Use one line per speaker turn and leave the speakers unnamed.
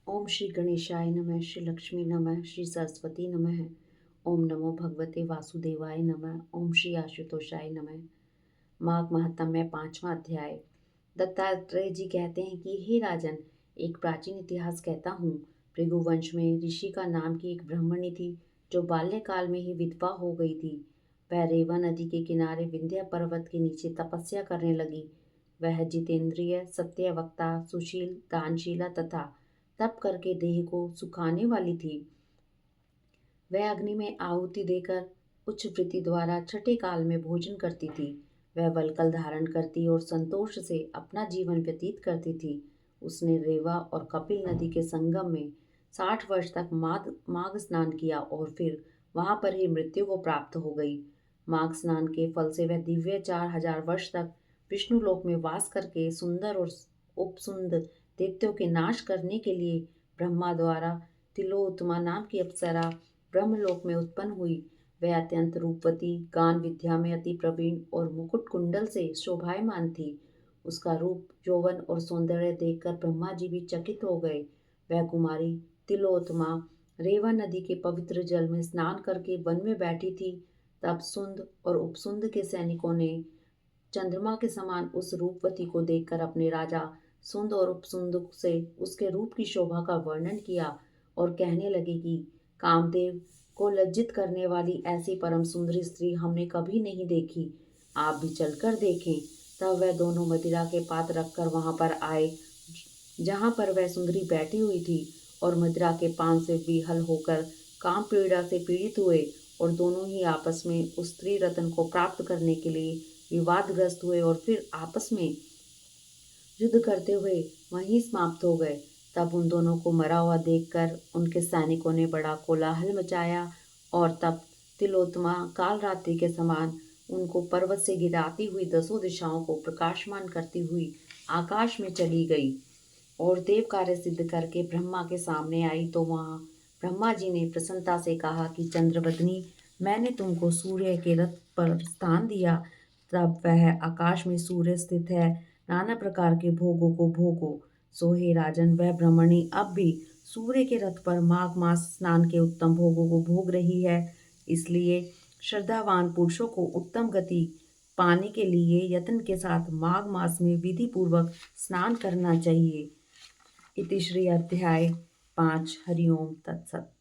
ओम श्री गणेशाय नमः, श्री लक्ष्मी नमः, श्री सरस्वती नमः। ओम नमो भगवते वासुदेवाय नमः। ओम श्री आशुतोषाय नमः। माघ महात्म्य में 5वां अध्याय। दत्तात्रेय जी कहते हैं कि हे राजन, एक प्राचीन इतिहास कहता हूँ। भृगुवंश में ऋषि का नाम की एक ब्राह्मणी थी जो बाल्यकाल में ही विधवा हो गई थी। वह रेवा नदी के किनारे विंध्य पर्वत के नीचे तपस्या करने लगी। वह जितेंद्रिय, सत्यवक्ता, सुशील, दानशीला तथा तप करके देह को सुखाने वाली थी। वह अग्नि में आहुति देकर उच्च वृत्ति द्वारा छठे काल में भोजन करती थी। वह वल्कल धारण करती और संतोष से अपना जीवन व्यतीत करती थी। उसने रेवा और कपिल नदी के संगम में 60 वर्ष तक माघ स्नान किया और फिर वहां पर ही मृत्यु को प्राप्त हो गई। माघ स्नान के फल से वह दिव्य 4000 वर्ष तक विष्णु लोक में वास करके सुंदर और उपसुंद दैत्यों के नाश करने के लिए ब्रह्मा द्वारा तिलोत्तमा नाम की अप्सरा ब्रह्मलोक में उत्पन्न हुई। वह अत्यंत रूपवती, गान विद्या में अति प्रवीण और मुकुट कुंडल से शोभायमान थी। उसका रूप, यौवन और सौंदर्य देखकर ब्रह्मा जी भी चकित हो गए। वह कुमारी तिलोत्तमा रेवा नदी के पवित्र जल में स्नान करके वन में बैठी थी। तब सुंद और उपसुंद के सैनिकों ने चंद्रमा के समान उस रूपवती को देखकर अपने राजा सुंद और उपसुंद से उसके रूप की शोभा का वर्णन किया और कहने लगे कि कामदेव को लज्जित करने वाली ऐसी परम सुंदरी स्त्री हमने कभी नहीं देखी। आप भी चलकर देखें। तब वह दोनों मदिरा के पात्र रखकर वहां पर आए जहां पर वह सुंदरी बैठी हुई थी और मदिरा के पान से विहल होकर काम पीड़ा से पीड़ित हुए और दोनों ही आपस में उस स्त्री रत्न को प्राप्त करने के लिए विवादग्रस्त हुए और फिर आपस में युद्ध करते हुए वहीं समाप्त हो गए। तब उन दोनों को मरा हुआ देखकर उनके सैनिकों ने बड़ा कोलाहल मचाया और तब तिलोत्तमा काल रात्रि के समान उनको पर्वत से गिराती हुई 10 दिशाओं को प्रकाशमान करती हुई आकाश में चली गई और देव कार्य सिद्ध करके ब्रह्मा के सामने आई। तो वहां ब्रह्मा जी ने प्रसन्नता से कहा कि चंद्रवदनी, मैंने तुमको सूर्य के रथ पर स्थान दिया। तब वह आकाश में सूर्य स्थित है, नाना प्रकार के भोगों को भोगो। सो हे राजन, वह ब्रह्मणी अब भी सूर्य के रथ पर माघ मास स्नान के उत्तम भोगों को भोग रही है। इसलिए श्रद्धावान पुरुषों को उत्तम गति पाने के लिए यत्न के साथ माघ मास में विधि पूर्वक स्नान करना चाहिए। इति श्री अध्याय 5। हरिओम तत्सत।